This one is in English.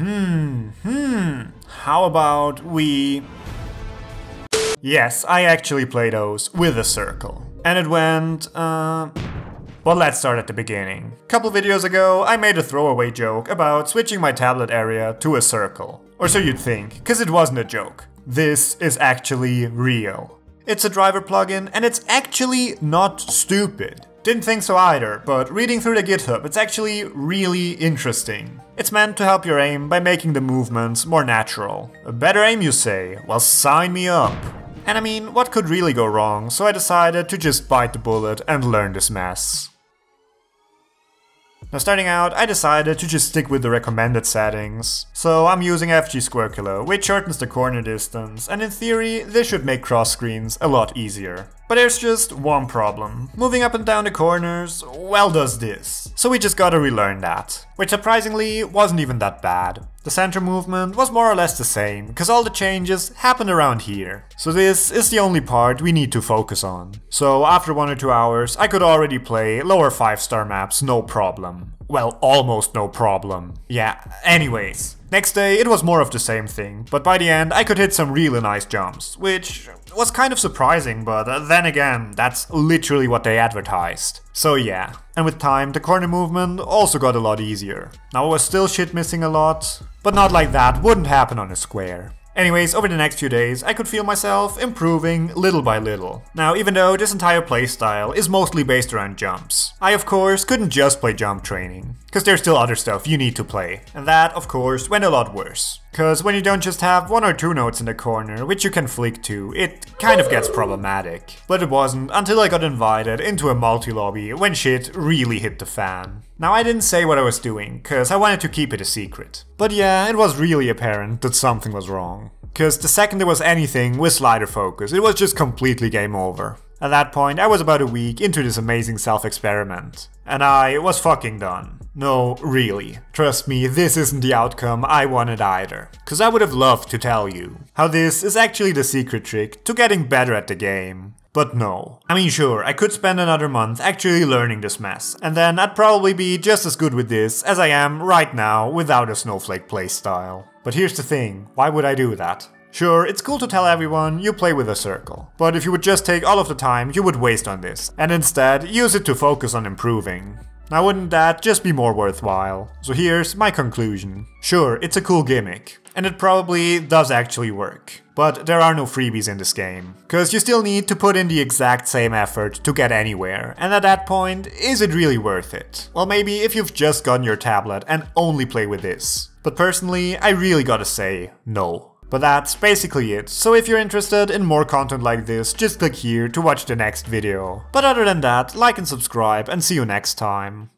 How about we... Yes, I actually play those with a circle. And it went, Well, let's start at the beginning. A couple videos ago, I made a throwaway joke about switching my tablet area to a circle. Or so you'd think, cause it wasn't a joke. This is actually real. It's a driver plugin and it's actually not stupid. Didn't think so either, but reading through the Github, it's actually really interesting. It's meant to help your aim by making the movements more natural. A better aim, you say? Well, sign me up. And I mean, what could really go wrong, so I decided to just bite the bullet and learn this mess. Now starting out, I decided to just stick with the recommended settings. So I'm using FG Square Kilo, which shortens the corner distance, and in theory, this should make cross screens a lot easier. But there's just one problem. Moving up and down the corners, well, does this. So we just gotta relearn that. Which surprisingly wasn't even that bad. The center movement was more or less the same, because all the changes happened around here. So this is the only part we need to focus on. So after 1 or 2 hours, I could already play lower 5-star maps no problem. Well, almost no problem. Yeah, anyways. Next day it was more of the same thing, but by the end I could hit some really nice jumps, which was kind of surprising, but then again, that's literally what they advertised. So yeah, and with time the corner movement also got a lot easier. Now I was still shit missing a lot, but not like that wouldn't happen on a square. Anyways, over the next few days, I could feel myself improving little by little. Now, even though this entire playstyle is mostly based around jumps, I of course couldn't just play jump training, cause there's still other stuff you need to play. And that, of course, went a lot worse. Cause when you don't just have 1 or 2 notes in the corner which you can flick to, it kind of gets problematic. But it wasn't until I got invited into a multi-lobby when shit really hit the fan. Now I didn't say what I was doing, cause I wanted to keep it a secret. But yeah, it was really apparent that something was wrong. Cause the second there was anything with slider focus, it was just completely game over. At that point, I was about a week into this amazing self-experiment. And I was fucking done. No, really. Trust me, this isn't the outcome I wanted either. Cause I would have loved to tell you how this is actually the secret trick to getting better at the game. But no. I mean sure, I could spend another month actually learning this mess, and then I'd probably be just as good with this as I am right now without a snowflake playstyle. But here's the thing, why would I do that? Sure, it's cool to tell everyone you play with a circle, but if you would just take all of the time you would waste on this, and instead use it to focus on improving. Now wouldn't that just be more worthwhile? So here's my conclusion. Sure, it's a cool gimmick, and it probably does actually work. But there are no freebies in this game, cause you still need to put in the exact same effort to get anywhere, and at that point, is it really worth it? Well, maybe if you've just gotten your tablet and only play with this. But personally, I really gotta say, no. But that's basically it, so if you're interested in more content like this, just click here to watch the next video. But other than that, like and subscribe, and see you next time.